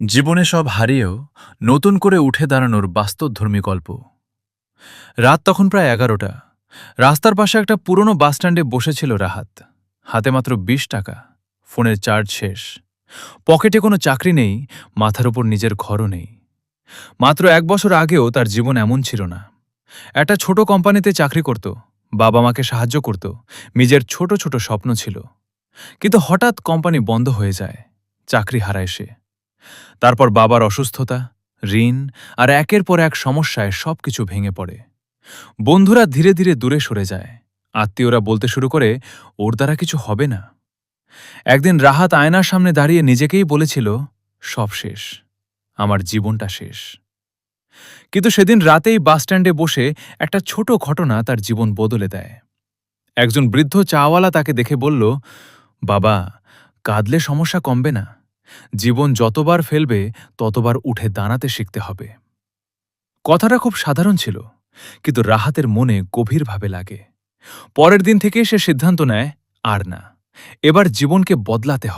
জীবনে সব হারিয়েও নতুন করে উঠে দাঁড়ানোর বাস্তবধর্মী গল্প। রাত তখন প্রায় ১১টা। রাস্তার পাশে একটা পুরনো বাসস্ট্যান্ডে বসেছিল রাহাত। হাতে মাত্র ২০ টাকা, ফোনের চার্জ শেষ, পকেটে কোনো চাকরি নেই, মাথার উপর নিজের ঘরও নেই। মাত্র ১ বছর আগেও তার জীবন এমন ছিল না। একটা ছোট কোম্পানিতে চাকরি করত, বাবা মাকে সাহায্য করত, নিজের ছোট ছোট স্বপ্ন ছিল। কিন্তু হঠাৎ কোম্পানি বন্ধ হয়ে যায়, চাকরি হারায় সে। তারপর বাবার অসুস্থতা, ঋণ আর একের পর এক সমস্যায় সবকিছু ভেঙে পড়ে। বন্ধুরা ধীরে ধীরে দূরে সরে যায়, আত্মীয়রা বলতে শুরু করে ওর দ্বারা কিছু হবে না। একদিন রাহাত আয়নার সামনে দাঁড়িয়ে নিজেকেই বলেছিল, সব শেষ, আমার জীবনটা শেষ। কিন্তু সেদিন রাতেই বাসস্ট্যান্ডে বসে একটা ছোট ঘটনা তার জীবন বদলে দেয়। একজন বৃদ্ধ চাওয়ালা তাকে দেখে বলল, বাবা, কাঁদলে সমস্যা কমবে না, জীবন যতবার ফেলবে ততবার উঠে দাঁড়াতে শিখতে হবে। কথাটা খুব সাধারণ ছিল, কিন্তু রাহাতের মনে গভীরভাবে লাগে। পরের দিন থেকে সে সিদ্ধান্ত নেয়, আর না, এবার জীবনকে বদলাতে হবে।